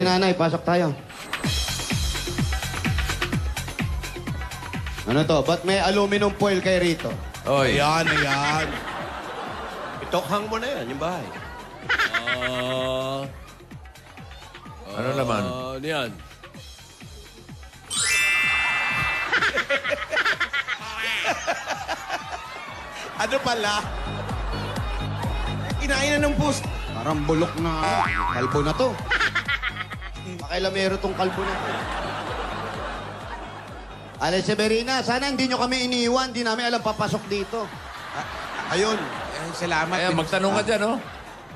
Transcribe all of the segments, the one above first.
Nanay, pasok tayo. Ano to? Ba't may aluminum foil kayo rito? Oy. Ayan, ayan. Itokhang mo na yan, yung bahay. Ano naman? Ano yan? Ano pala? Kinain na ng bus. Parang bulok na kalbo na to. Pakailamero tong kalbo na to. Alex Severina, sana hindi nyo kami iniwan. Hindi namin alam papasok dito. Ayun. Salamat. Ayan, magtanong ka dyan, oh.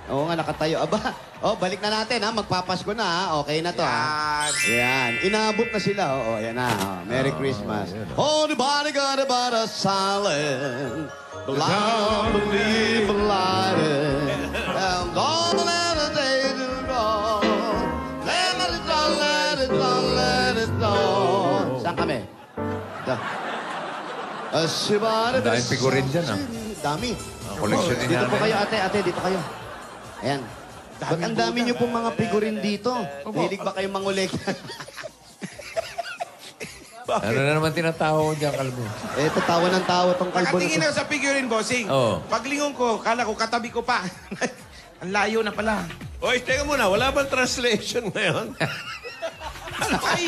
Oo nga, nakatayo. Aba, balik na natin ha. Magpapasko na ha. Okay na to ha. Ayan. Inaabot na sila. Oo, ayan na. Oh, Merry Christmas. Oh, the body got about a silent. The light believe lighted. And all the days are gone. Let it go, let it go, let it go. Saan kami? Ito. Ang daming figurin dyan, ah. Dami. Collection din Dito po namin. kayo, ate. Ate, dito kayo. Ayan. Ba't ang dami niyo pong mga figurin dito? Hilig ba kayong mangolekta? Ano na naman tinatawa ko dyan, Kalbo? Tawa ng tawa tong kalbo na Nakatingin to. ako sa figurine, bossing. Oo. Paglingon ko, kala ko katabi ko pa. Ang layo na pala. Oy, teka muna. Wala bang translation ngayon? Ay!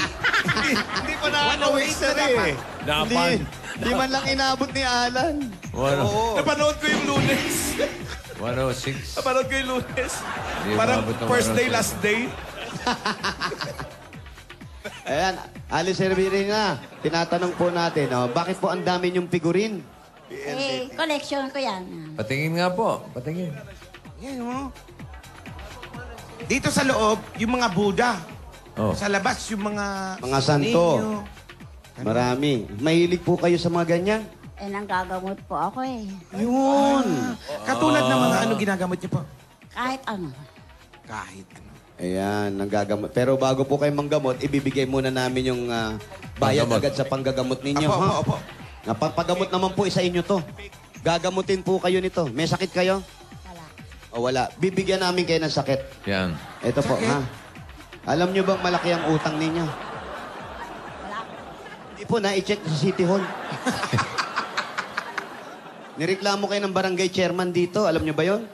Hindi pa na Wala, wait na dapat. Dapan. Hindi man lang inabot ni Alan. Napanood ko yung Lunes. 106. Napanood ko yung Lunes. Hindi Parang umabot ng first day, 106. last day. Ayan, Alice Severina, tinatanong po natin, bakit po ang dami niyong figurin? Collection ko yan. Patingin nga po. Patingin. Yan, oh. Dito sa loob, yung mga Buddha. Oh. Sa labas, yung mga... Mga santo. ninyo. Marami. Mahilig po kayo sa mga ganyan? Nanggagamot po ako eh. Yun. Katulad ng mga ano ginagamot niyo po? Kahit ano. Kahit ano. Ayan, nanggagamot. Pero bago po kayo manggamot, ibibigay muna namin yung bayad Panggamot. agad sa panggagamot ninyo. Apo, ha? apo, apo. Napapagamot naman po sa inyo to. Gagamutin po kayo nito. May sakit kayo? Wala. O wala. Bibigyan namin kayo ng sakit. Yan. Ito po, ha? Alam nyo bang malaki ang utang ninyo? Wala. Hindi po, na-check sa City Hall. Nireklamo kayo ng barangay chairman dito. Alam nyo ba yon?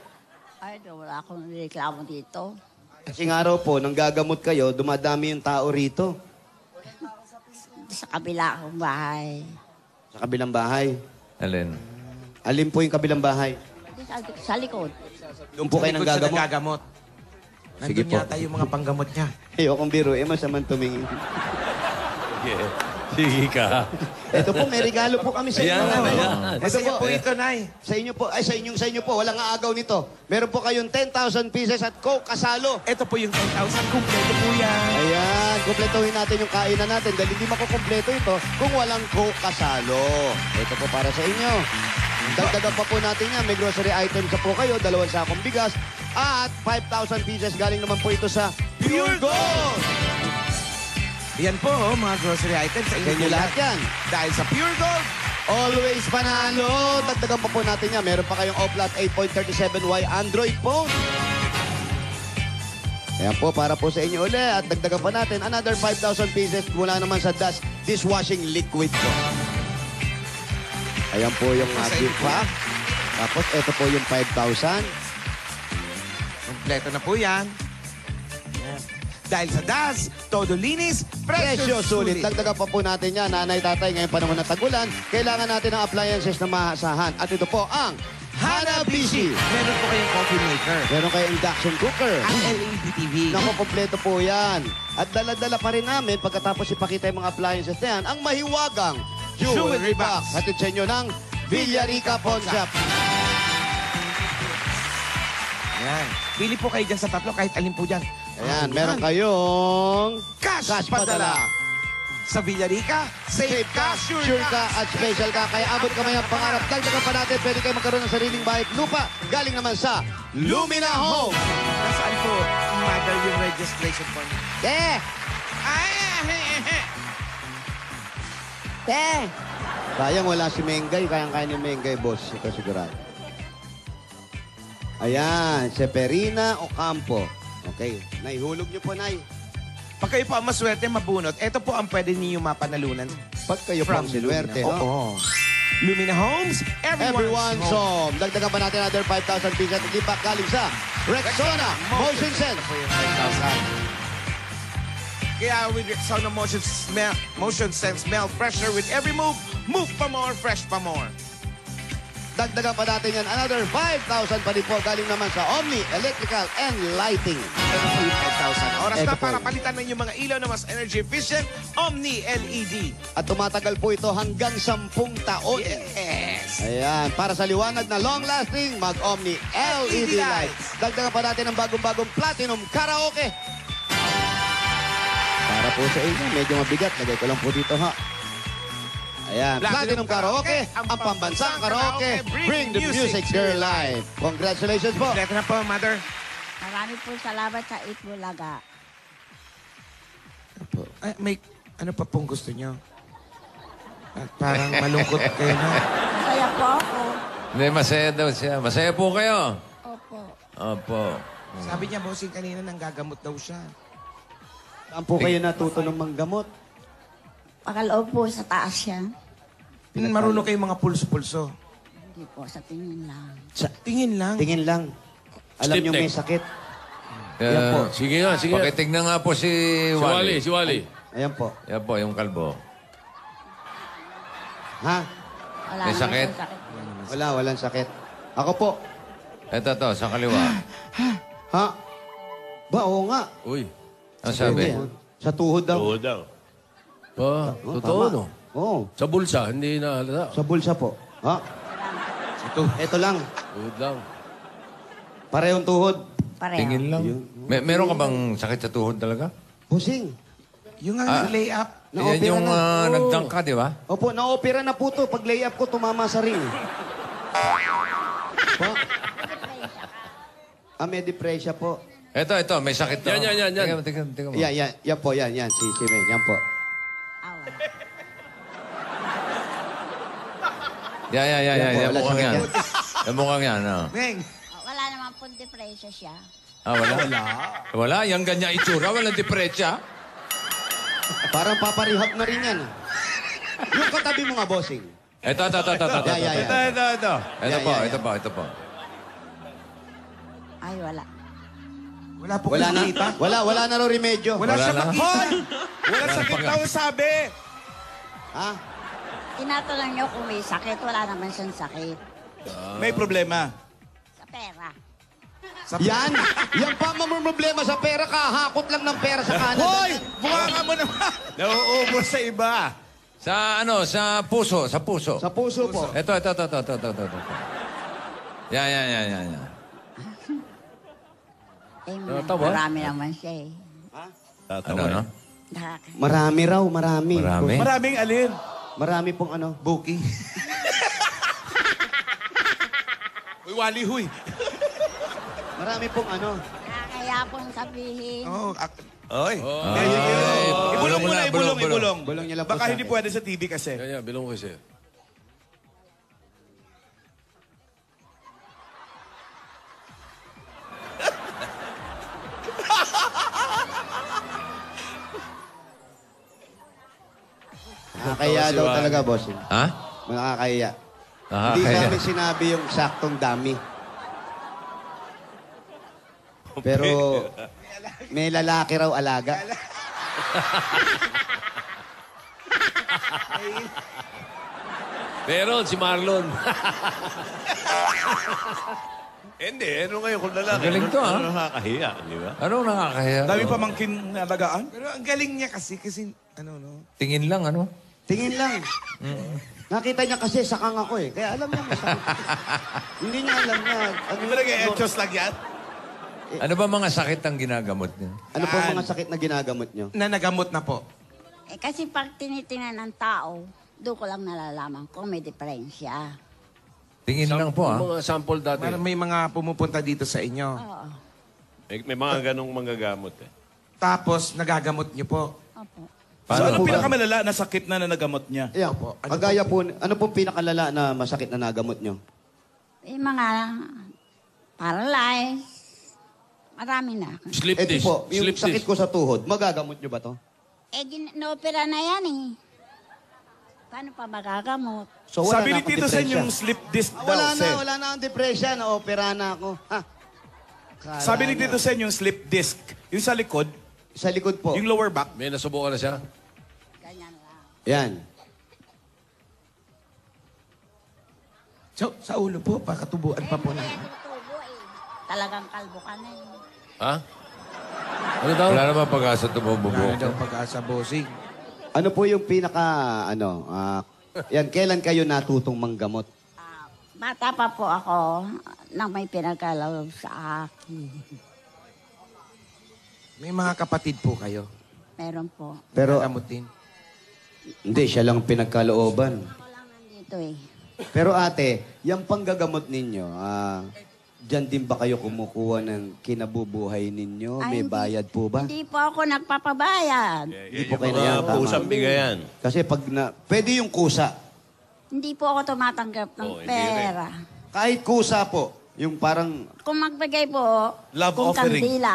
Ay, wala akong reklamo dito. Kasi nga raw po, nang gagamot kayo, dumadami yung tao rito. Sa kabila akong bahay. Sa kabilang bahay. Alin? Alin po yung kabilang bahay? Sa likod. Doon po kayo nang Likod siya gagamot. nagagamot. Sige Nandun po. yata yung mga panggamot niya. Ayokong biro, masamang tumingin. Sige ka. Ito po, may regalo po kami sa inyo. Ayan, ayan. Ito Masaya po, po ito, Nay. sa inyo po, ay sa inyo po, walang aagaw nito. Meron po kayong 10,000 pieces at Coke kasalo. Ito po yung 10,000. Kumpleto po yan. Ayan, kumpletuhin natin yung kainan natin dahil hindi makukumpleto ito kung walang Coke kasalo. Ito po para sa inyo. Dagdagan pa po natin yan. May grocery items na po kayo, 2 sakong bigas at 5,000 pieces. Galing naman po ito sa Pure Gold. Yan po, oh, mga grocery items. Sa inyo lahat yan. Dahil sa Pure Gold. Always panalo. Dagdagan pa po natin yan. Meron pa kayong Oplat 8.37Y Android phone. Ayan po, para po sa inyo uli. At dagdagan pa natin another 5,000 pieces mula naman sa Dust Dishwashing Liquid po. Ayan po yung gift pack. Tapos ito po yung 5,000. Kumpleto na po yan. Dahil sa DAS, todo linis, Presyo presyo sulit. sulit. Dagdagan pa po natin yan. Nanay, tatay, ngayong panahon ng tagulan, kailangan natin ng appliances na maasahan. At ito po ang Hanabishi. Meron po kayong coffee maker. Meron kayong induction cooker. Ang LED TV. Naku, kompleto po yan. At dala-dala pa rin namin pagkatapos ipakita yung mga appliances na yan, ang mahiwagang jewelry Jewelry box. box. Hatid sa inyo ng Villarica Pawn Shop. Yan. Pili po kayo dyan sa tatlo, kahit alin po dyan. Ayan, meron kayong Cash, cash padala. padala. Sa Villarica, save ka, sure ka at special ka. Kaya abot kamay ang pangarap. Dagdagan pa natin, pwede kayo magkaroon ng sariling bahay at lupa. Galing naman sa Lumina Home. Nasaan po, mother, yung registration form? Eh! Te! Sayang wala si Mengay. Kayang-kaya ni Mengay, boss. Ito sigurado. Ayan, Severina Ocampo. Okay, naihulog niyo po, Nay. Pag kayo po ang maswerte, mabunot, ito po ang pwede ninyo mapanalunan. Pag kayo po ang sinuwerte, no? Oo. Lumina Homes, Everyone's home. Dagdagan pa natin another 5,000 pieces. Hindi pa galing sa Rexona Motion Sense. Po yung 5,000. Kaya with Rexona Motion Sense, smell fresher with every move. Move pa more, fresh pa more. Dagdagan pa natin yan another 5,000 pa rin po. Galing naman sa Omni Electrical and Lighting. Ito po yung 5,000. Oras Ito na po para yun. palitan ng yung mga ilaw na mas energy efficient, Omni LED. At tumatagal po ito hanggang 10 taon. Yes! Ayan. Para sa liwanag na long-lasting, mag-Omni LED lights. Dagdagan pa natin ang bagong-bagong Platinum Karaoke. Para po sa inyo, medyo mabigat. Lagay ko lang po dito, ha? Ayan. Platinum Karaoke, ang pambansang karaoke. Bring the music to your life. Congratulations po. Ito na po, Mother. Marami po salamat sa Itbulaga. Ay, may ano pa pong gusto nyo? At parang malungkot kayo na. Masaya po ako. Hindi, masaya daw siya. Masaya po kayo. Opo. Opo. Sabi niya, bossing kanina, nang gagamot daw siya. Saan po kayo natuto ng manggamot? Pakaloob po sa taas siya. Marunong kayo mga pulso-pulso. Hindi po, sa tingin lang. Sa Tingin lang. tingin lang. Alam nyo may sakit. Yan po. Sige nga, sige. Pakitignan nga po si Si Wally, Wally. si Wally. Ayan po. Yan po, yung kalbo. Ha? Wala May naman sakit? siyang sakit. Walang sakit. Ako po. Ito to, sa kaliwa. Ha? Ba, oo nga. Uy. Ang sabi? Sa tuhod daw. Oo daw. Pa, Oo, totoo, tama. no? Oo. Sa bulsa, hindi na halata. Sa bulsa po. Ha? Ito lang. Tuhod lang. Parehong tuhod. Pareho. Tingin lang. Meron ka bang sakit sa tuhod talaga? Busing. Yung lay up. Yan Na-opera yung na. nagdunk ka, di ba? Opo, na-opera na po to. Pag lay-up ko, tumama sa ring. Po? May depresya po. Ito, may sakit to. Yan. Tingnan mo. Yan po, yan. Si May, yan po. Awa. Yan. Yan po, Yan wala mukhang sakit yan. yan. Yan mukhang yan, Meng, Wala naman po depresya siya. Wala? Wala, yung ganyan itsura, walang depresya. Parang paparihab na rin yan. Yung katabi mo nga, bossing. Ito. Yeah. Ito po. Ay, wala. wala po Wala na. kita. Wala na raw remedyo. Wala siya na. makita. Wala sakit daw sabi. Ha? Tinatanong niyo kung may sakit. Wala naman siyang sakit. May problema. Sa pera. Yan pa problema sa pera, kahakot lang ng pera sa kanan. Hoy! Bukaka mo naman! Nauubos sa iba. Sa puso. Sa puso po. Ito. Yan. Tawa? Marami naman siya eh. Ano? Marami raw, marami. Maraming alin. Marami pong ano. Booking. Uy, wali huy. Marami pong ano. Kaya pong sabihin. Oh, Oy. Ibulong mo na, ibulong. Bulong niyo lang po Baka sa hindi akin. pwede sa TV kasi. Yan, bilong ko siya. Nakakaya daw talaga, bossing. Ha? Nakakaya. Hindi Nakakaya. namin sinabi yung saktong dami. Pero may lalaki raw alaga. Meron, si Marlon. Hindi, ano ngayon kung lalaki? Galing to, ha? Ano nakakahiya, di ba? Anong nakakahiya? Dami pamangkin na alagaan. pero ang galing niya kasi, ano, no? Tingin lang, ano? Tingin lang. Nakita niya kasi sakang ako eh. Kaya alam niya masakit. Hindi niya alam niya. Ano, Di ba nag-e-enchos lang yan? Ano ba mga sakit ang ginagamot niya? ano po ang mga sakit na ginagamot niyo? Na nagamot na po. Eh, kasi pag tinitingnan ng tao, doon ko lang nalalaman kung may diferensya. Tingin lang po, ha? Mga sample dati. Parang may mga pumupunta dito sa inyo. Oo. May mga ganong manggagamot eh. Tapos, nagagamot niyo po. Opo. So Paano ano po ba? pinakamalala na sakit na nagamot niya? Yeah, po. Kagaya po, ano pong pinakalala na masakit na nagamot niyo? Yung mga paralyzed, Marami na. Slip Ito disc. po, yung Slip sakit disc. ko sa tuhod, magagamot nyo ba to? Inopera na yan eh. Paano pa magagamot? So wala Sabi na ni akong Tito Sen depresya. yung slip disc daw, Wala na, Sen. wala na akong depresya. Na-opera na ako. Ha? Kala Sabi ni nyo. Tito Sen yung slip disc. Yung sa likod, Sa likod po. yung lower back. May nasubukan na siya? Ganyan lang. Yan. So, sa ulo po, pakatubuan pa po na. Tubo eh. Talagang kalbo ka na eh. Ha? Ano daw? Wala naman pag-asa tumububo. Wala daw pag-asa, bossing. Ano po yung pinaka, yan, kailan kayo natutong manggamot? Bata pa po ako nang may pinagkalaw sa akin. May mga kapatid po kayo. Meron po. Pero, Nagamot din. hindi, siya lang pinagkalooban. Ako lang nandito eh. Pero ate, yung panggagamot ninyo, dyan din ba kayo kumukuha ng kinabubuhay ninyo? Ay, May hindi. bayad po ba? Hindi po ako nagpapabayad. Hindi po Yung kayo mga nayatama. pusang bigayan. Kasi pag pwede yung kusa. Hindi po ako tumatanggap ng Oh, hindi pera. Kahit kusa po, yung parang, Kung magbigay po, Love kung offering. kandila,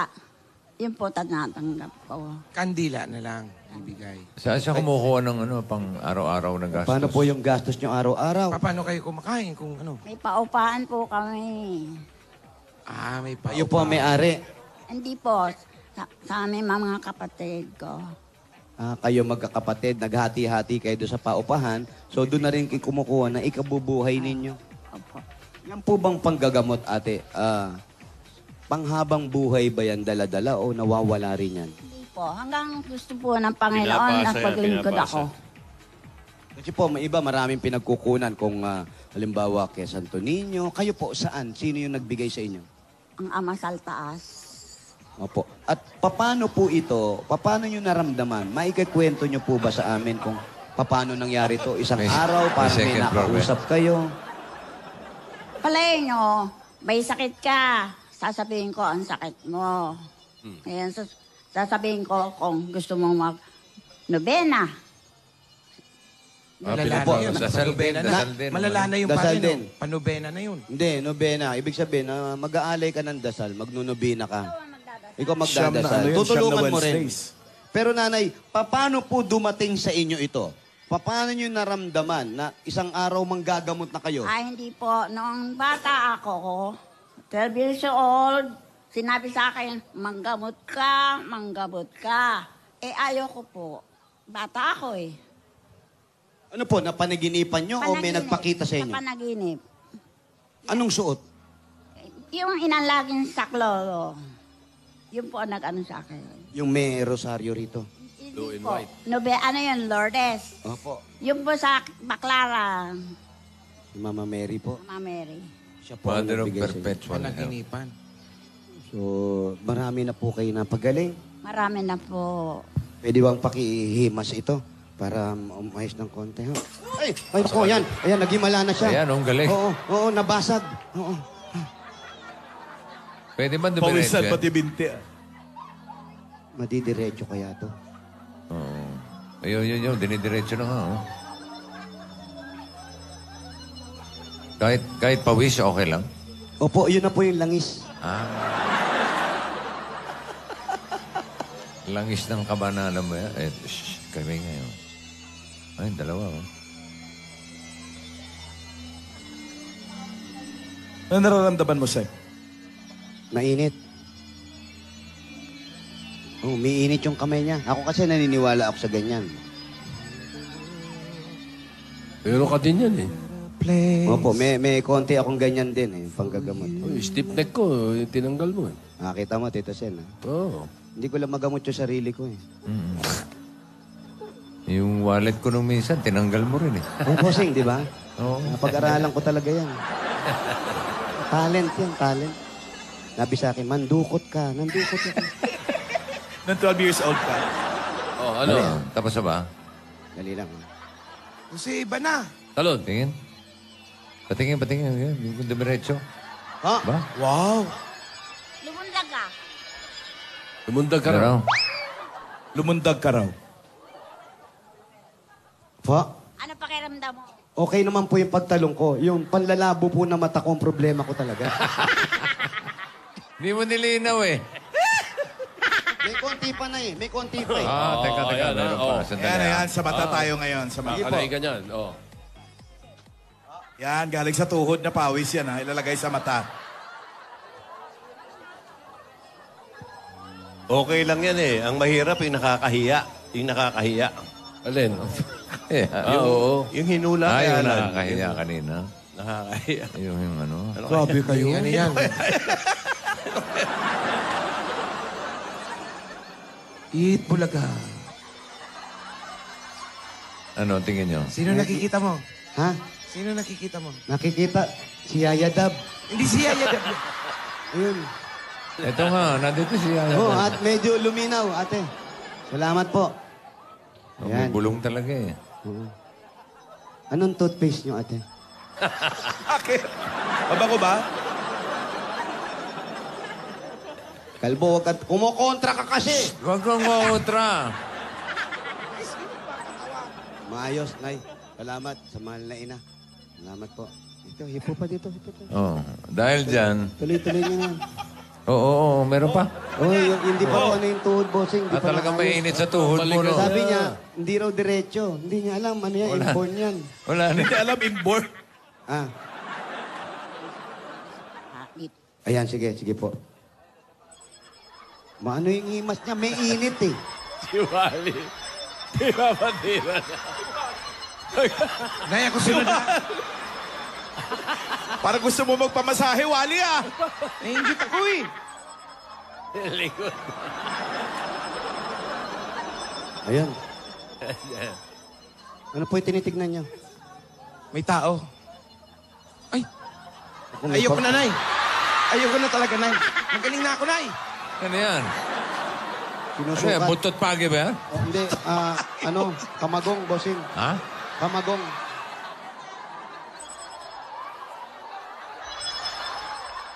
yun po tanatanggap ko. Kandila na lang ibigay. Saan siya kumukuha ng pang araw-araw na gastos? paano po yung gastos nyo araw-araw? Paano kayo kumakain kung ano? May paupaan po kami. May pa. Kayo po ang may-ari. Hindi po, sa aming mga kapatid ko. Kayo magkakapatid, naghati-hati kayo doon sa paupahan. So doon na rin kayo kumukuha ng ikabubuhay ninyo. Opo. Yan po bang panggagamot, ate? Panghabang buhay ba yan dala-dala o nawawala rin yan? Hindi po. Hanggang gusto po ng Panginoon Pinapasa na yan, paglingkod pinapasa. ako. Kasi po, may iba maraming pinagkukunan kung halimbawa kay Santo Niño. Kayo po, saan? Sino yung nagbigay sa inyo? Ang ama sa taas. Opo. At paano po ito, paano nyo naramdaman? Maikikwento nyo po ba sa amin kung paano nangyari to? Isang May- araw, may para may second floor, nakausap kayo? Palay nyo, may sakit ka. Sasabihin ko ang sakit mo. Ngayon, sasabihin ko kung gusto mong mag-nobena. Malala po, na yun. dasal din, Panubena na. dasal din. Malala na yung Dasal pare, din. no? Panubena na yun. Hindi, nobena. Ibig sabihin, mag-aalay ka ng dasal, magnunobena ka. Ikaw magdadasal. Tutulungan mo rin. Pero nanay, paano po dumating sa inyo ito? Paano nyo naramdaman na isang araw manggagamot na kayo? Ay, hindi po. Noong bata ako, 12 years old, sinabi sa akin, manggamot ka, manggamot ka. Eh, ayaw ko po. Bata ako eh. Ano po, napanaginipan nyo o may Panaginip. nagpakita sa inyo? Panaginip. Anong suot? Yung inalaging saklolo, yun po ang nag-ano sa akin. Yung may rosaryo rito. Hindi po. Ano yun, Lourdes? Opo. Yung po sa Baclara, Si Mama Mary po. Mama Mary. Siya po ang Mother of nagbigay sa inyo. Perpetual Help. Panaginipan. So, marami na po kayo napagaling. Marami na po. Pwede bang pakihimas ito para umayos ng konti? Ho? Ay po, yan. Ayan, nagimala na siya. Ayan, ang galing. Oo, nabasag. Oo. Pwede ba dumiretso Pawisan yan? pati binti. Madidiretso kaya to. Oo. Ayun, dinidiretso na nga. Oh. Kahit pawis, okay lang. Opo, yun na po yung langis. Langis ng kabanana mo yan. Kami ngayon. Ay, dalawa. Oh. Ano nararamdaman mo, Sen? Mainit. Oh, umiinit yung kamay niya. Ako kasi naniniwala ako sa ganyan. Pero ka din yan eh. Opo, may konti akong ganyan din eh, panggagamot. Oh, stiff neck ko, tinanggal mo eh. Nakita mo, Tito Sen, ha? Oo. Hindi ko lang magamot yung sarili ko eh. Yung wallet ko nung minsan, tinanggal mo rin eh. Ang posing, di ba? Oo. Napag-aralan ko talaga yan. Talent yan, talent. Sabi sa akin, mandukot ka, nandukot ka. Nang 12 years old ka. Oh, ano? Tapos na ba? Dali lang. ha? Kasi iba na. Talon. Tingin. Patingin. Yan, yung dumiretso. Ha? Ba? Wow. Lumundag ka. Lumundag ka Pero, raw. Lumundag ka raw. Pa? Ano pakiramdam mo? Okay naman po yung pagtalong ko. Yung panlalabo po na mata ko ang problema ko talaga. Hindi mo nilinaw eh. May konti pa na eh. May konti pa eh. Teka. ayan, Meron oh. pa. Sandali. Yan, sa mata tayo ngayon. Sa mata. Kalay ka niyan. Oh. Yan, galing sa tuhod na pawis yan ha. Ilalagay sa mata. Okay lang yan eh. Ang mahirap yung nakakahiya. Yung nakakahiya. Alin? Eh, Oo. Yung hinula Ay, kaya yung lang. nakakahiya kanina. Nakakahiya. Yung ano. Grabe kayo. Ano yan? Eat Bulaga. Ano, tingin nyo? Sino nakikita mo? Ha? Sino nakikita mo? Nakikita? Si Yaya Dab. Hindi siya yan. Ayun. Ito nga, nandito siya. Oh, at medyo luminaw, ate. Salamat po. May Yan. bulong talaga eh. Anong toothpaste nyo, ate? Bakit? Mabango ba? Kalbo, wag ka. Kumukontra ka kasi. Huwag kang kontra. Maayos, Nay. Salamat sa mahal na ina. Salamat po. Ito, hipo pa dito. Hipo pa. Oh, dahil dyan. Tuloy-tuloy nyo yan. Oo, meron pa. Oh, hindi pa po ano yung tuhod, bossing. Hindi At pa talagang naayos. mainit sa tuhod mo, no? Sabi niya, hindi raw diretso. Hindi niya alam. Ano yan? Wala. Inborn yan. Wala na. Hindi alam, inborn. Ah. Ayan, sige po. Maano yung imas niya? May init eh. Si Wally. Di ba matira na? Nay, ako sunod na. Para gusto mo magpamasahe, Wally ah. Nainggit ako eh. Likod. Ayan. Ano po yung tinitignan niyo? May tao. Ay, Ako may ayoko pag- na, Nay. Ayoko na talaga, Nay. Magaling na ako, Nay. Ano yan? Ano yan? Sinusukat. Buntot pagi ba yan? Oh, hindi, kamagong, bossing. Ha? Kamagong.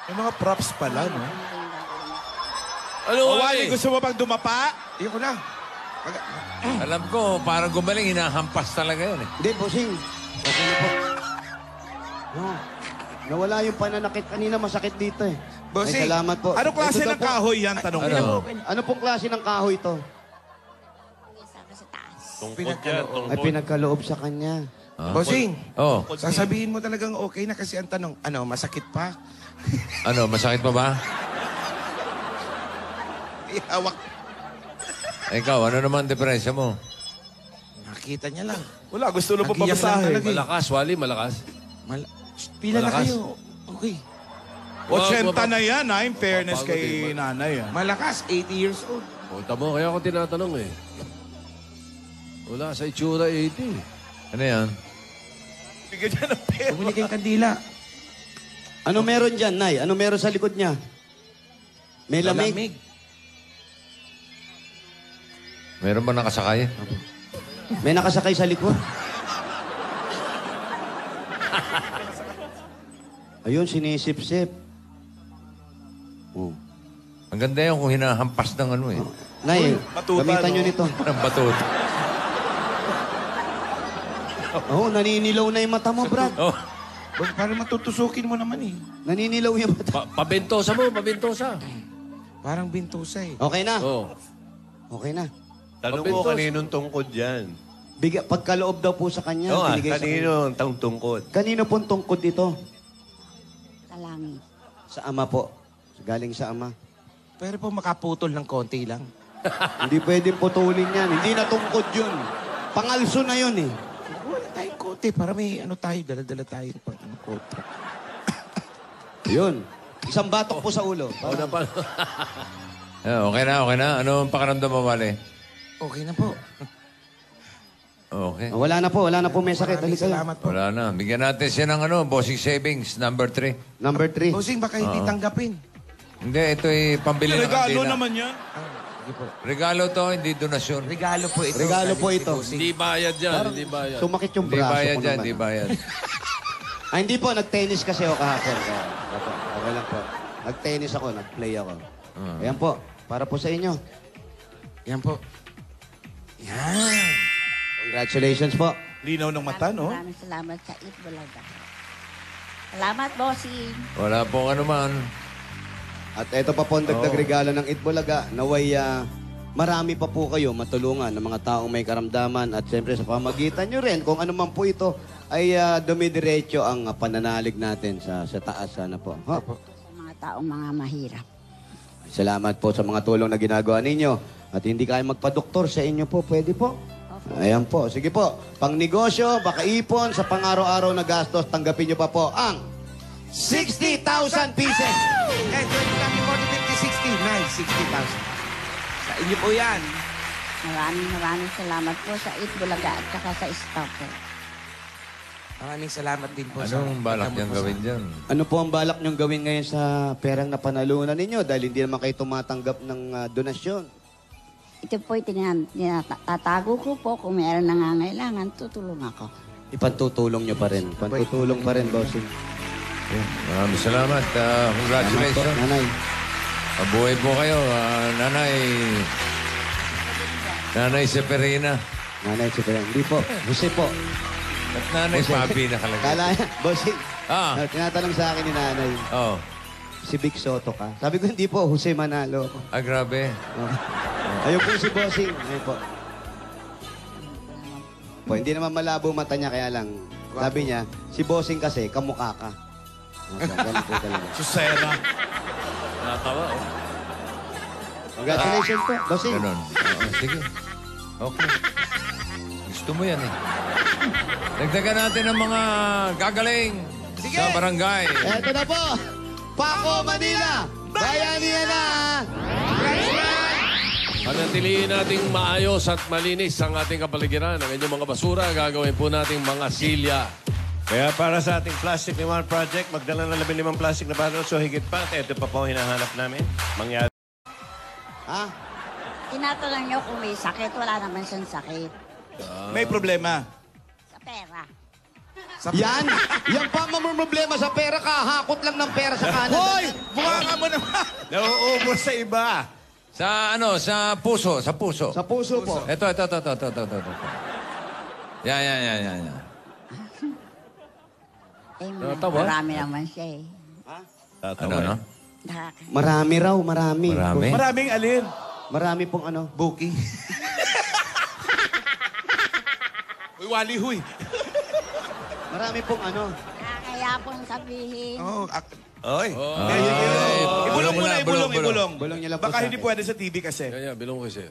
May mga props pala, no? Ano, O, Wally? Wally, gusto mo bang dumapa? Ayoko na. Alam ko, parang gumaling, hinahampas talaga yan eh. Hindi, bossing. Okay na po. No. Nawala yung pananakit kanina, masakit dito eh. Bossing, Ay, salamat po. Anong klase Ito daw ng po. kahoy yan? Tanong Ano? ko. Ano pong klase ng kahoy to? Tungkod yan. Ay, pinagkaloob sa kanya. Bossing, Oh, sasabihin mo talagang okay na kasi ang tanong, ano, masakit pa? ano, masakit pa ba? Ihawak. Ikaw, ano naman diferensya mo? Nakita niya lang. Wala, gusto mo Nagiyak lang pamasahe. talaga. Malakas, Wally, malakas. Pila na Malakas. kayo. Okay. 80 na yan, ha? In fairness Papagod kay eh. nanay, ha? Malakas, 80 years old. Punta mo, kaya ako tinatanong eh. Wala sa itsura 80. Ano yan? Bigyan niya ng pera. Bumili kayong kandila. Ano meron dyan, Nay? Ano meron sa likod niya? May lamig? Meron ba nakasakay? May nakasakay sa likod? Ayun, sinisip-sip. Ang ganda yan kung hinahampas ng ano eh. Nay, matuta, gamitan no? nyo nito. Ng batot. Oo, naninilaw na yung mata mo, Brad. Oh, Para matutusukin mo naman eh. Naninilaw yung mata. Pabentosa mo, pabentosa. Parang bintusa eh. Okay na. Oh. Okay na. Tanong mo kaninong tungkod yan. Pagkaloob daw po sa kanya. Oo nga, binigay sa kanino ang tungkod? Kanino pong tungkod ito? Sa langit. Sa ama po. Galing sa ama. Pero po makaputol ng konti lang. Hindi pwedeng putulin yan. Hindi na tungkod yun. Pangalso na yun eh. Wala tayong konti para may ano tayo, dala-dala tayo pang ano, kontra. Yun. Isang batok po sa ulo. Una pa. okay na. Ano ang pakaramdam mo, Wally? Okay na po. Okay. Wala na po may sakit. Maraming Halika kayo. salamat po. Wala na. Bigyan natin siya ng ano, bossing savings, number 3. Number 3. Bossing, baka hindi tanggapin. Hindi, ito ay pambili ng Regalo kandila. naman yan. Sige po. Regalo to, hindi donasyon. Regalo po ito. Regalo po Galing ito. si Bossing. Hindi bayad yan, hindi bayad. Sumakit yung Hindi braso bayad ko yan, naman. hindi bayad. Ah, hindi po. Nag-tennis kasi ako kahapon. Opo, okay lang po. Nag-tennis ako. Nag-play ako. Ayan po. Para po sa inyo. Yan po. Yan. Congratulations po. Linaw ng mata, no? Maraming salamat sa Eat Bulaga. Salamat, bossing. Wala pong ano man. At ito pa po ang dagdag regalo ng Itbulaga. Naway marami pa po kayo matulungan ng mga taong may karamdaman. At siyempre sa pamagitan nyo rin, kung ano man po ito, ay dumidiretso ang pananalig natin sa taas. Sana po. Ha? Sa mga taong mga mahirap. Salamat po sa mga tulong na ginagawa ninyo. At hindi kayo magpa-doktor sa inyo po, pwede po? Ayan po. Sige po. Pang negosyo, baka ipon, sa pang-araw-araw na gastos, tanggapin nyo pa po ang 60,000 pieces. Eh, 20, 30, 40, 50, 60. Nice, 60,000. Sa inyo po yan. Maraming salamat po sa Itbulaga at saka sa staff po. Maraming salamat din po sa... Anong balak niyang gawin dyan? Ano po ang balak nyong gawin ngayon sa perang napanalunan ninyo dahil hindi naman kayo tumatanggap ng donasyon? Ito po tinatago ko po. Kung mayroon nangangailangan, tutulong ako. Ipantutulong nyo pa rin. Ipantutulong pa rin, bossing. Maraming salamat. Congratulations. Salamat po, nanay. Mabuhay po kayo, Nanay. Nanay Seferina. Nanay, si Perang. Hindi po. Jose po. At Nanay Papi nakalagay. Kala, bossing. Ah. Tinatanong sa akin ni nanay, Oh. si Vic Soto ka. Sabi ko, hindi po. Jose Manalo. Ah, grabe. Ayun po si bossing. Ayun po. Po, hindi naman malabo mata niya, kaya lang. Sabi niya, si bossing kasi, kamukha ka. Ganun po talaga. Susera. Natawa. Congratulations po, bossing. Ganon. Oo, sige. Okay. Gusto mo yan eh. Dagdagan natin ang mga gagaling sa barangay. Eto na po, Paco, Manila. Bayanihan na. Panatilihin nating maayos at malinis ang ating kapaligiran. Ang inyong mga basura, gagawin po nating mga silya. Kaya para sa ating Plastic Liman Project, magdala ng 15 plastic na bundles o higit pa. Ito pa po ang hinahanap namin. Mangyari. Ha? Tinatanong niyo kung may sakit. Wala naman siyang sakit. May problema. Sa pera. Yan! Yan pa ang problema sa pera ka. Hakot lang ng pera sa kanan. Hoy! Bunga mo naman! Nauubos sa iba. Sa ano, sa puso, sa puso. Sa puso po. Ito. Yan. Eh, Natawa? marami naman siya eh. Ano, no? Marami raw, marami. Marami? Maraming alin. Marami pong ano. Buki. Uy, wali huy. Marami pong ano. Kaya pong sabihin. Oh, Oy. ibulong mo na, ibulong. Bulong niyo lang po Baka sa hindi akin. pwede sa TV kasi. Kaya, bilong ko siya.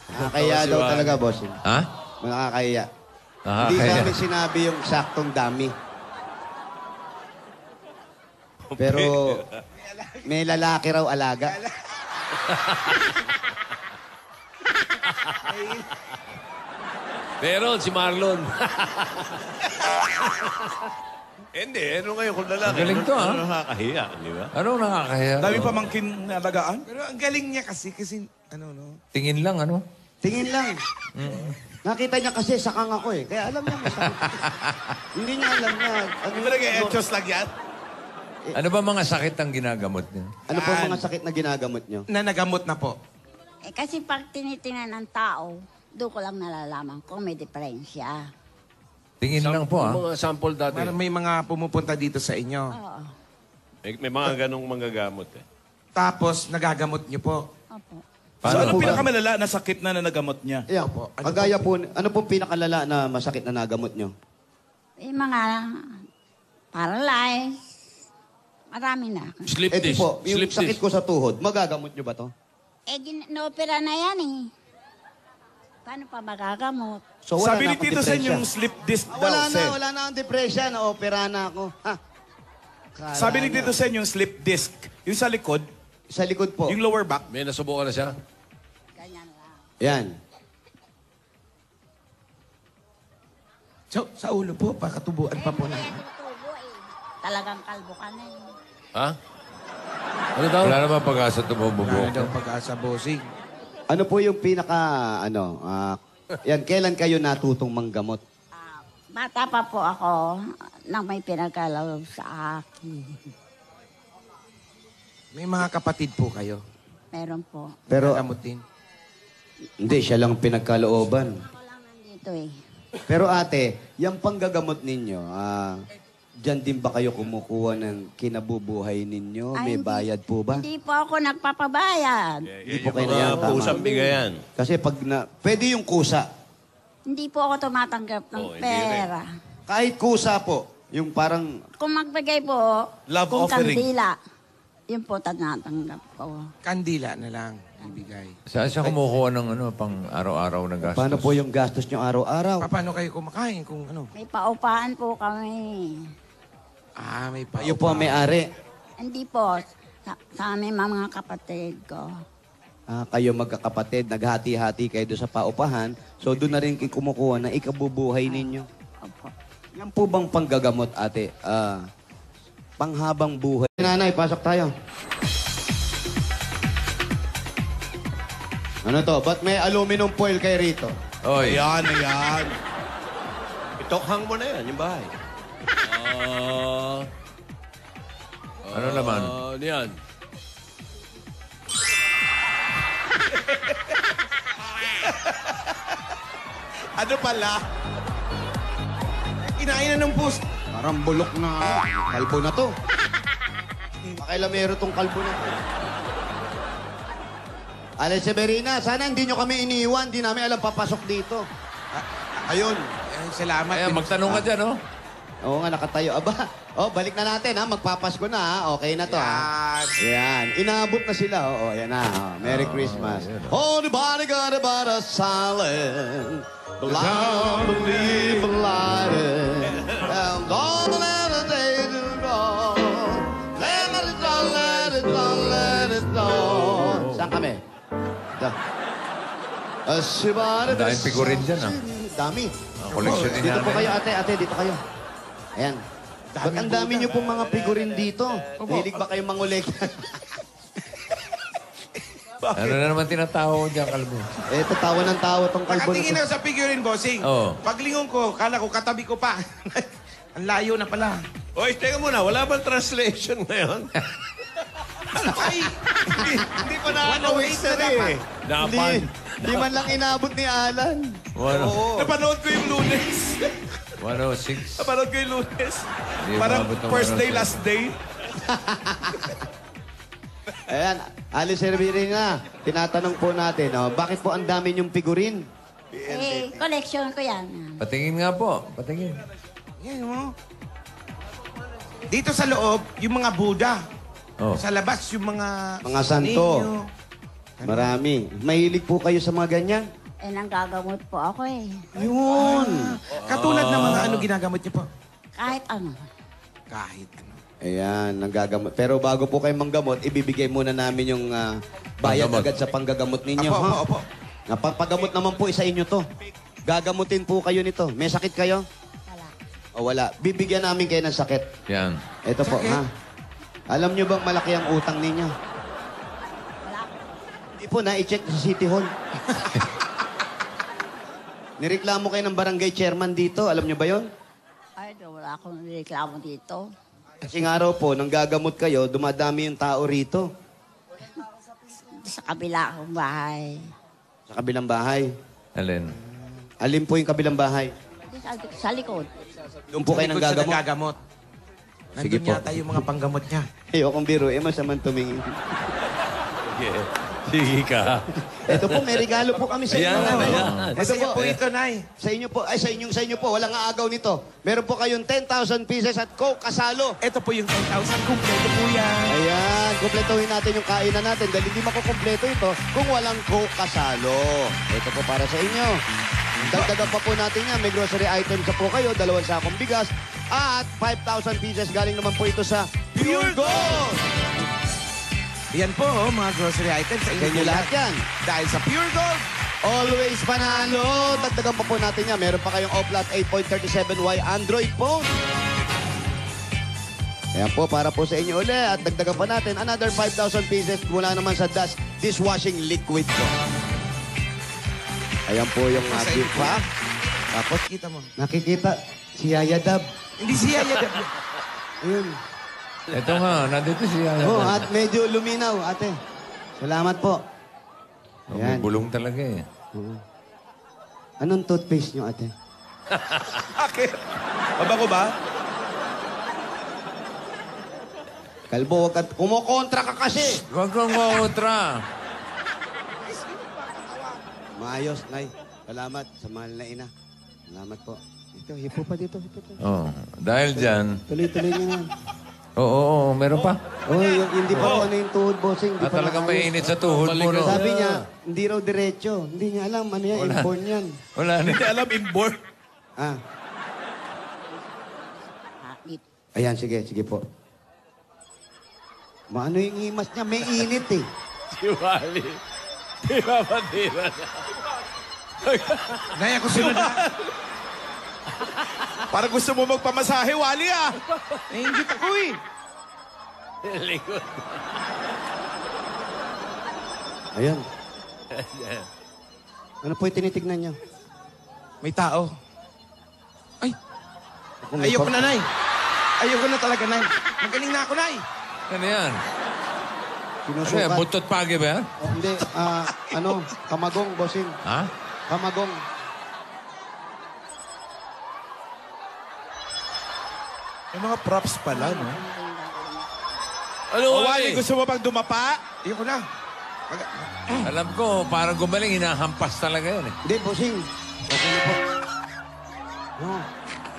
Nakakaya daw talaga, boss. Ha? Nakakaya. Hindi sa Nakakaya. amin sinabi yung saktong dami. Pero may lalaki raw alaga. Meron, si Marlon. Hindi, ano ngayon kung lalaki? Magaling to, ha? Ano nakakahiya, di ba? Anong nakakahiya? Dami pamangkin na alagaan. Pero ang galing niya kasi, ano, no? Tingin lang, ano? Tingin lang. Nakita niya kasi sakang ako eh. Kaya alam niya masakit. Hindi niya alam na. Ano, Ano nag-e-enchos lang yan? Ano ba mga sakit ang ginagamot niya? ano po mga sakit na ginagamot niyo? Na nagamot na po. Eh, kasi pag tinitingnan ng tao, doon ko lang nalalaman kung may diferensya. Tingin lang po, ha? Yung mga sample dati. Para may mga pumupunta dito sa inyo. Oo. May mga ganong manggagamot eh. Tapos, nagagamot niyo po. Opo. So, Paano ano po ba? pinakamalala na sakit na nagamot niya? Yeah. Kagaya po, ano pong pinakalala na masakit na nagamot niyo? Yung mga paralyzed, marami na. Slip Ito disc. po, yung Slip sakit disc. ko sa tuhod, magagamot niyo ba to? Eh, no-opera na yan eh. Paano pa magagamot? So, Sabi na ni akong Tito Sen depresya. yung slip disc daw, Wala na, Sen. wala na akong depression. Na-opera na ako. Ha? Kala Sabi ni niya. Tito Sen yung slip disc. Yung sa likod, Sa likod po. yung lower back. May nasubukan na siya. Ganyan lang. Yan. So, sa ulo po, pakatubuan pa po na. Kaya tutubo eh. Talagang kalbo ka na eh. Ha? Ano daw? Wala naman pag-asa Wala tumububok. daw pag-asa, bossing. Ano po yung pinaka, yan, kailan kayo natutong manggamot? Bata pa po ako nang may pinagkaloob sa akin. May mga kapatid po kayo. Meron po. Pero Gamutin. hindi, siya lang pinagkalooban. Ako lang nandito eh. Pero ate, yung panggagamot ninyo, dyan din ba kayo kumukuha ng kinabubuhay ninyo? May Hindi- bayad po ba? Hindi po ako nagpapabayad. Hindi po kayo na yan, tama. Pusang bigayan. Kasi pag pwede yung kusa. Hindi po ako tumatanggap ng pera. Kahit kusa po, yung parang, Kung magbigay po, Love kung offering. kandila, yun po tanatanggap ko. Kandila na lang ibigay. Saan siya kumukuha ng pang araw-araw na gastos? paano po yung gastos nyo araw-araw? Paano kayo kumakain kung ano? May paupaan po kami. May pa. Kayo po ang may-ari. Hindi po, sa aming mga kapatid ko. Kayo magkakapatid, naghati-hati kayo doon sa paupahan. So doon na rin kayo kumukuha ng ikabubuhay ninyo. Opo. Yan po bang panggagamot, ate? Panghabang buhay. Nanay, pasok tayo. Ano to? Ba't may aluminum foil kayo rito? Oy, Ayan, ayan. Itokhang mo na yan, yung bahay. ano naman? Yan. Ano pala? Kinain na ng pus. Parang bulok na kalbo na to. Pakailamero tong kalbo na to. Ale Severina, sana hindi nyo kami iniwan. Hindi namin alam papasok dito. Ayun. Salamat. Ayan, magtanong ka dyan, oh. Oo nga, nakatayo. Aba, balik na natin ha. Magpapasko na ha. Okay na to ha. Yan. Inaabot na sila. Oo, yan na. Merry Christmas. Oh, the body got about a silent. Blind, believe, lighted. And all the day to go. Let it go, let it go, let it go. Saan kami? Da. Ang daming figurine dyan, ah. Dami. Collection din Dito po namin. kayo, ate. Ate, dito kayo. Ayan. Ba't ang dami niyo pong mga figurin dito? Hilig ba kayong mangolekta? Ano na naman tinatawa ko dyan, kalbo? Eto, tawa ng tawa tong kalbo na Nakatingin to. ako sa figurine, bossing. Oo. Paglingon ko, kala ko katabi ko pa. Ang layo na pala. Oy, teka muna, wala bang translation ngayon? Ay! Hindi pa na 108 na dapat. Hindi. Hindi man lang inabot ni Alan. Napanood ko yung Lunes. 106. Napanood ko yung Lunes. Hindi Parang umabot ng first day, 106. last day. Ayan, Alice Severina, tinatanong po natin, bakit po ang dami niyong figurin? Collection ko yan. Patingin nga po. Patingin. Yan, oh. Dito sa loob, yung mga Buddha. Oh. Sa labas, yung mga... Mga santo. ninyo. Marami. Mahilig po kayo sa mga ganyan? Nanggagamot po ako eh. Yun. Katulad ng mga ano ginagamot niyo po? Kahit ano. Kahit ano. Ayan, nanggagamot. Pero bago po kayo manggamot, ibibigay muna namin yung bayad Panggamot. agad sa panggagamot ninyo. Apo, ha? apo, apo. Napapagamot naman po sa inyo to. Gagamutin po kayo nito. May sakit kayo? Wala. O wala. Bibigyan namin kayo ng sakit. Yan. Ito po, Sakit? ha? Alam nyo bang malaki ang utang ninyo? Wala. Hindi po, na-check sa City Hall. Nireklamo kayo ng barangay chairman dito. Alam nyo ba yon? Ay, wala akong reklamo dito. Kasi nga raw po, nang gagamot kayo, dumadami yung tao rito. Sa kabila akong bahay. Sa kabilang bahay. Alin? Alin po yung kabilang bahay? Sa likod. Doon po kayo nang Likod sa gagamot. nagagamot. Sige Nandun po. yata yung mga panggamot niya. Ayokong biro, masamang tumingin. Sige ka. Ito po, may regalo po kami sa inyo. Ito Masaya po, po ito, Nay. sa inyo po, sa inyo po, walang aagaw nito. Meron po kayong 10,000 pieces at Coke kasalo. Ito po yung 10,000. Kumpleto po yan. Ayan, kumpletuhin natin yung kainan natin dahil hindi makukumpleto ito kung walang Coke kasalo. Ito po para sa inyo. Dagdagan pa po natin yan. May grocery items na po kayo, 2 sakong bigas, at 5,000 pieces galing naman po ito sa Pure Gold. Yan po, oh, mga grocery items sa Sa inyo inyo lahat yan. Dahil sa Pure Gold. Always panalo. Dagdagan pa po natin yan. Meron pa kayong Oplat 8.37Y Android phone. Ayan po, para po sa inyo uli. At dagdagan pa natin another 5,000 pieces mula naman sa Dash dishwashing liquid po. Ayan po yung Sa gift inyo. pack. Tapos, Kita mo. nakikita si Yaya Dab. Hindi siya yan. Ayun. Ito nga, nandito siya. Oh, at medyo luminaw, ate. Salamat po. May Ayan. bulong talaga eh. Anong toothpaste nyo, ate? Bakit? Mabango ba? Kalbo, wag ka... Kumukontra ka kasi! Huwag kang kontra. Maayos, Nay. Salamat sa mahal na ina. Salamat po. Ito, hipo pa dito. Hipo pa. Oh, dahil dyan. Tuloy-tuloy nyo na. Oo, meron pa. Oh, yung, hindi pa po ano yung tuhod, bossing. Hindi At pa talagang naayos. mainit sa tuhod mo, no? Sabi niya, hindi raw diretso. Hindi niya alam, ano yan, inborn yan. Wala na. Hindi alam, inborn. Ah, Hapit. ayan, sige po. Maano yung himas niya? May init eh. Si Wally. Di ba patira na? Nay, ako sunod na. Parang gusto mo magpamasahe, Wally ah. Eh, hindi ako eh. Likod. Ayan. Ano po yung tinitignan niyo? May tao. Ay, Kung may ayoko na, Nay. Ayoko na talaga, Nay. Magaling na ako, Nay. Ano yan? Ano yan? Sinusukat. Buntot pagi ba yan? Oh, hindi, kamagong, bossing. Ha? Kamagong. May mga props pala, no? Ano, O, Wally? Wally, gusto mo bang dumapa? Ayoko na. Alam ko, parang gumaling, hinahampas talaga yan eh. Hindi, bossing. Okay na po. No.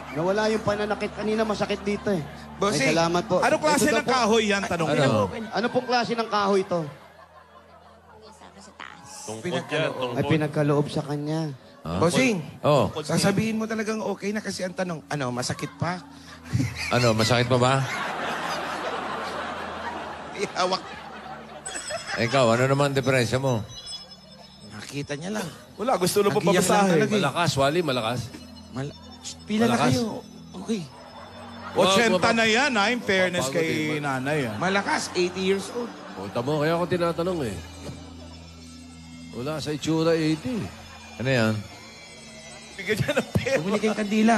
Nawala yung pananakit kanina, masakit dito eh. Bossing, Ay, salamat po. Ano klase Ito daw ng po. kahoy yan? Tanong Ano? ko. Ano pong klase ng kahoy to? Sa taas. Tungkod yan, Ay, tungkod. pinagkaloob sa kanya. Bossing, Oh, sasabihin mo talagang okay na kasi ang tanong, ano, masakit pa? ano, masakit pa ba? Hawak. Ikaw, ano naman diferensya mo? Nakita niya lang. Wala, gusto na po Nagiyak lang pamasahe. talaga eh. Malakas, Wally, malakas. Pila na Malakas. kayo. Okay. 80 na yan, ha? In fairness Mapagod kay eh. nanay, ah. Malakas, 80 years old. Punta mo, kaya ako tinatanong eh. Wala sa itsura 80. Ano yan? Bigyan niya ng pera. Bumili kayong kandila.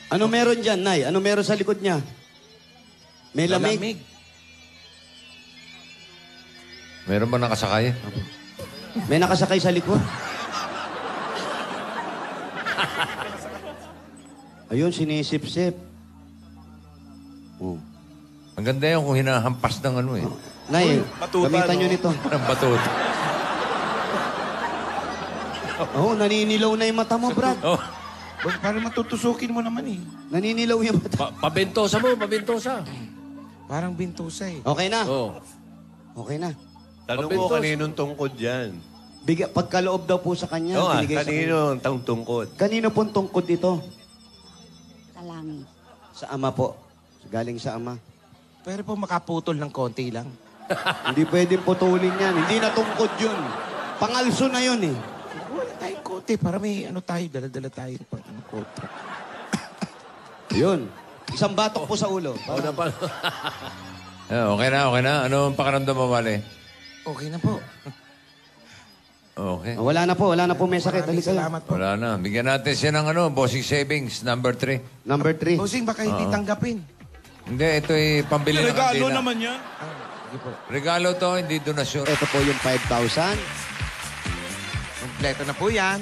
Ano meron dyan, Nay? Ano meron sa likod niya? May lamig. Meron ba nakasakay? May nakasakay sa likod. Ayun, sinisip-sip. Oh. Ang ganda yun kung hinahampas ng ano eh. Nay, matuta, gamitan no? nyo nito. Ng batot. Oo, naninilaw na yung mata mo, Brad. Oh, Parang matutusukin mo naman eh. Naninilaw yung mata. Pabentosa mo, pabentosa. Parang bintusa eh. Okay na. Oh. Okay na. Tanong mo kaninong tungkod yan. Pagkaloob daw po sa kanya. Oo nga, binigay sa kanino ang tungkod? kanya. Kanino pong tungkod ito? Sa langit. Sa ama po. Galing sa ama. Pero po makaputol ng konti lang. Hindi pwedeng putulin yan. Hindi na tungkod yun. Pangalso na yun eh. Wala tayong konti para may ano tayo, dala-dala tayo pang ano, konti. Yun. Isang batok po sa ulo. O na pa. okay na. Ano ang pakiramdam mo, Wally? Okay na po. Okay. Wala na po. May sakit. Maraming Halika lang. salamat po. Wala na. Bigyan natin siya ng bossing savings, number 3. Number 3. Bossing, baka hindi tanggapin. Hindi, ito ay pambili ng Regalo kandila. naman yan. Sige po. Regalo to, hindi donasyon. Ito po yung 5,000. Kompleto na po yan.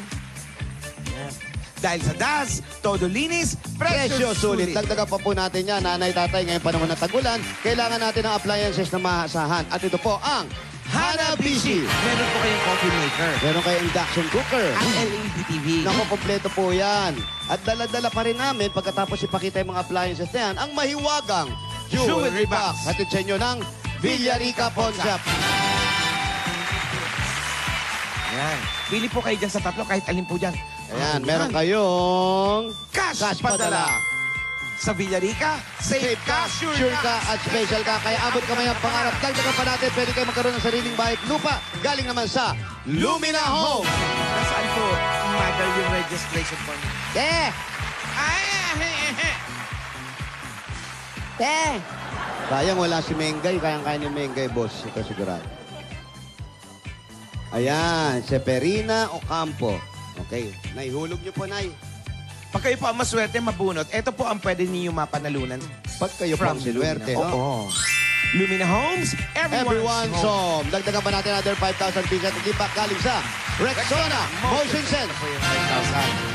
Yan. Dahil sa DAS, todo linis, Presyo presyo sulit. sulit. Dagdagan pa po natin yan. Nanay, tatay, ngayong panahon ng tagulan, kailangan natin ng appliances na maasahan. At ito po ang Hanabishi. Meron po kayong coffee maker. Meron kayo induction cooker. Ang LED TV. Naku, kompleto po yan. At dala-dala pa rin namin pagkatapos ipakita yung mga appliances na yan, ang mahiwagang jewelry Jewelry box. box. Hatid sa inyo ng Villarica Pawn Shop. Yan. Pili po kayo dyan sa tatlo, kahit alin po dyan. Ayan, meron kayong Cash padala. Sa Villarica, safe ka, sure ka. at special ka. Kaya abot kamay ang pangarap. Dagdagan pa natin, pwede kayo magkaroon ng sariling bahay at lupa. Galing naman sa Lumina Home. Nasaan po, mother, yung registration form? Eh! Te, Sayang wala si Mengay. Kayang-kaya ni Mengay, boss. Ito sigurado. Ayan, Severina Ocampo. Okay. Nay, hulog niyo po, Nay. Pag kayo po ang maswerte, mabunot, ito po ang pwede ninyo mapanalunan. Pag kayo po ang sinuwerte, no? Oo. Lumina Homes, Everyone's home. Dagdagan pa natin another 5,000 pieces at impact galing sa Rexona Motion Sense. po yung 5,000.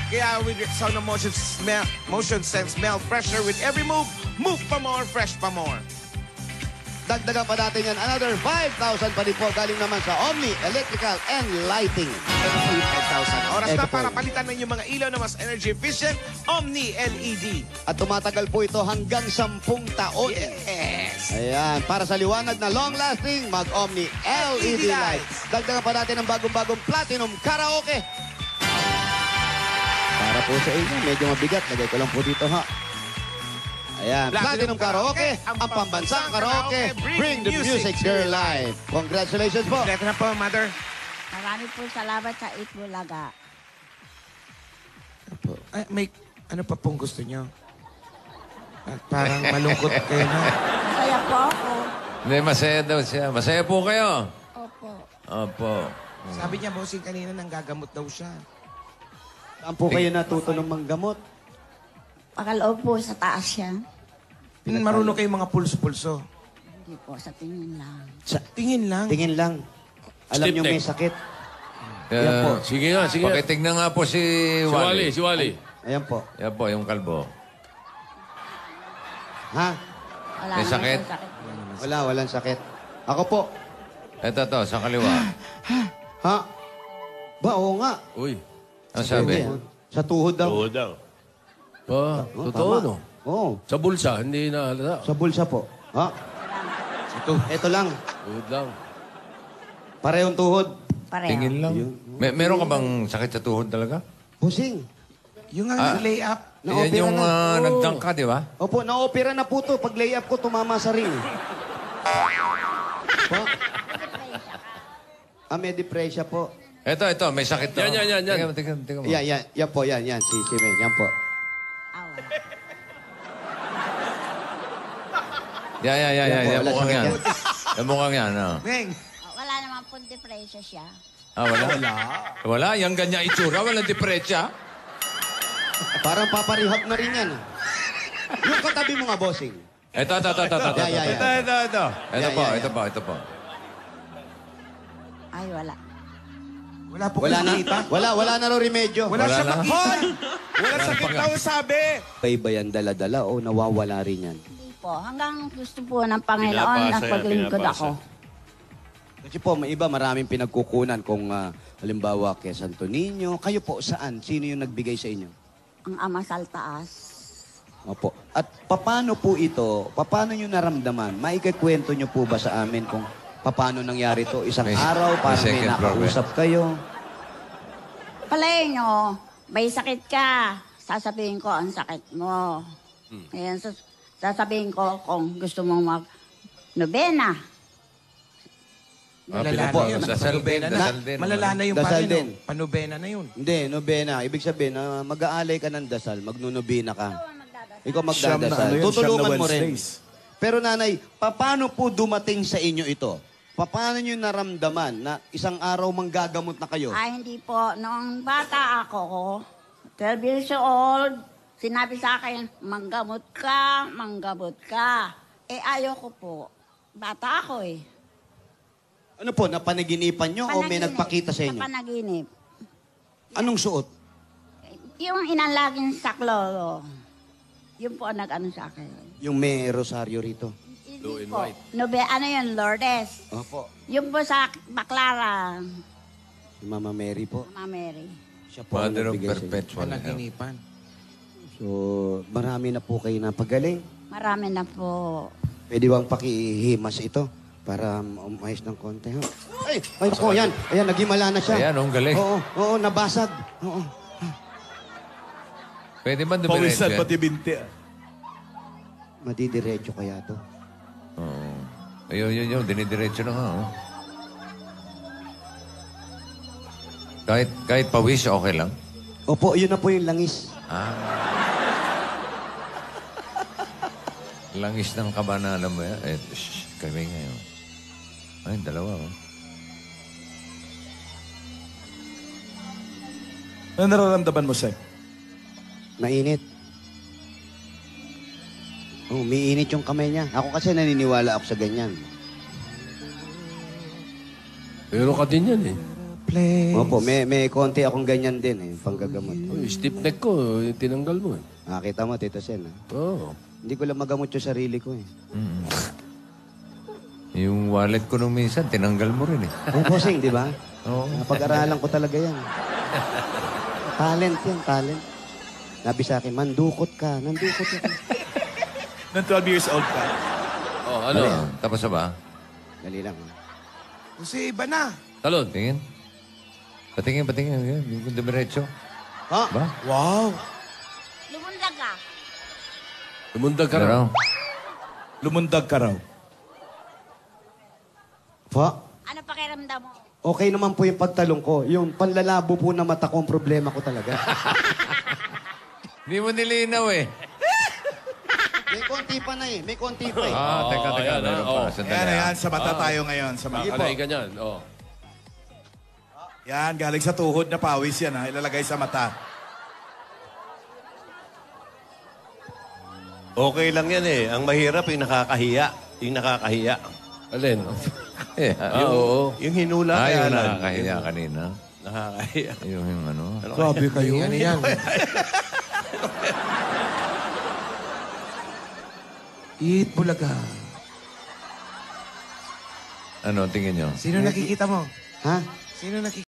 Kaya with Rexona Motion Sense, smell fresher with every move. Move pa more, fresh pa more. Dagdagan pa natin yan another 5,000 pa rin po galing naman sa Omni Electrical and Lighting. Ito po yung 5,000. Oras Ito na po para yun. palitan ng yung mga ilaw na mas energy efficient, Omni LED. At tumatagal po ito hanggang 10 taon. Yes! Ayan, para sa liwanag na long-lasting, mag-Omni LED lights. Dagdagan pa natin ang bagong-bagong Platinum Karaoke. Para po sa inyo, medyo mabigat. Lagay ko lang po dito, ha. Ayan, Platinum Karaoke, ang pambansang karaoke. Bring the music to your life. Congratulations po. Ito na po, Mother. Marami po salamat sa Itbulaga. Ay, may ano pa pong gusto nyo? At parang malungkot kayo na. Masaya po ako. Hindi, masaya daw siya. Masaya po kayo. Opo. Opo. Sabi niya, bossing, kanina nang gagamot daw siya. Saan po kayo natuto ng manggamot? Pakaloob po sa taas siya. Marunong kayo mga pulso-pulso. Hindi po, sa tingin lang. Tingin lang. Tingin lang. Alam Stiff nyo neck. may sakit. Yan po. Sige nga, sige nga. Pakitignan nga po si Si Wally, Wally. si Wally. Ayan po. Yan po, yung kalbo. Ha? Wala May naman sakit? po sakit. Wala, walang sakit. Ako po. Ito to, sa kaliwa. Ha? Ba, oo nga. Uy. Ang sabi? Sa tuhod daw. Oo daw. Pa, Oh, totoo, tama. no? Oo. Sa bulsa, hindi na halata. Sa bulsa po. Ha? Ito lang. Tuhod lang. Parehong tuhod. Pareho. Tingin lang. Meron ka bang sakit sa tuhod talaga? Busing. Yung nga lay up. Yan Na-opera yung na. nagdangka, di ba? Opo, na-opera na po to. Pag lay-up ko, tumama sa ring. Po? May depresya po. Ito, may sakit to. Yan. Tingnan mo. Yan po, yan. Si May, yan po. Awa. Yan. Wala Mukhang sakit yan. yan. Yan mukhang yan. Meng, Wala naman po depresya siya. Wala? Wala? Yung ganyan itsura, walang depresya. Parang paparihab na rin yan. Yung katabi mo nga, bossing. Ito. Yeah. Ito po. Ay, wala. wala po Wala na. kita. Wala na raw remedyo. Wala siya na. Hoy! Wala sakit daw sabi. Kay ba yan dala-dala o nawawala rin yan? Hindi po. Hanggang gusto po ng Panginoon at paglingkod ako. Kasi po, may iba maraming pinagkukunan kung halimbawa kay Santo Niño. Kayo po, saan? Sino yung nagbigay sa inyo? Ang ama sa taas. Opo. At paano po ito, paano nyo naramdaman? Maikikwento nyo po ba sa amin kung paano nangyari to? Isang May- araw, para may may second floor ba? nakausap kayo? Palay nyo, may sakit ka. Sasabihin ko ang sakit mo. Ayan, sasabihin ko kung gusto mong mag-nobena. Malala po. na yun. Dasal din, Panubena na. dasal din. Malala na yung Dasal pare, din. no? Panubena na yun. Hindi, nobena. Ibig sabihin, mag-aalay ka ng dasal, magnunobena ka. Ikaw magdadasal. Tutulungan mo rin. Pero nanay, paano po dumating sa inyo ito? Paano nyo naramdaman na isang araw manggagamot na kayo? Ay, hindi po. Noong bata ako, 12 years old, sinabi sa akin, manggamot ka, manggamot ka. Ayoko po. Bata ako eh. Ano po, napanaginipan nyo o may Panaginip. nagpakita sa inyo? Panaginip. Anong suot? Yung inalaging saklo, yun po ang nag-ano sa akin. Yung may rosaryo rito. Hindi po. Ano yun, Lourdes? Opo. Yung po sa Baclara, Si Mama Mary po. Mama Mary. Siya po ang Mother of nagbigay sa inyo. Perpetual Help. Panaginipan. So, marami na po kayo napagaling. Marami na po. Pwede bang pakihimas ito para umayos ng konti? Ha? Ay po, yan. Ayan, nagimala na siya. Ayan, ang galing. Oo, nabasag. Oo. Pwede ba Pawisan dumiretso? pati binti. Madidiretso kaya to. Oo. Ayun. Dinidiretso na nga. Oh. Kahit pawis, okay lang. Opo, yun na po yung langis. Langis ng kabanana mo yan. Kami ngayon. Ay, dalawa. Oh. Ano nararamdaman mo, Sek? Mainit. Oh, umiinit yung kamay niya. Ako kasi naniniwala ako sa ganyan. Pero ka din yan eh. Opo, may konti akong ganyan din eh, panggagamot. Yung stiff neck ko, tinanggal mo eh. Nakita mo, Tito Sen, ha? Oo. Hindi ko lang magamot yung sarili ko eh. Yung wallet ko nung minsan, tinanggal mo rin eh. Ang posing, di ba? Oo. Napag-aralan ko talaga yan. Talent yan, talent. Nabi sa akin, mandukot ka, nandukot ka. Nang 12 years old ka. Oh, ano? Tapos na ba? Dali lang. Kasi iba na. Talon. Tingin. Patingin. Yan, yung dumiretso. Ha? Ba? Wow. Lumundag ka. Lumundag ka Pero, raw. Lumundag ka raw. Pa? Ano pakiramdam mo? Okay naman po yung pagtalong ko. Yung panlalabo po na mata ko ang problema ko talaga. hindi mo nilinaw eh. May konti pa na eh. May konti pa eh. Teka. ayan, Meron oh. pa. Sandali. Yan. Sa mata tayo ngayon. Sa mata. Alay ka niyan. Oh. Yan, galing sa tuhod na pawis yan, ha? Ilalagay sa mata. Okay lang yan eh. Ang mahirap yung nakakahiya. Yung nakakahiya. Alin? Eh, Oo. Yung hinula kaya yung lang. nakakahiya kanina. Nakakahiya. Yung ano. Grabe kayo. Ano yan? Eat bulaga. Ano, tingin nyo? Sino nakikita mo? Ha? Sino nakikita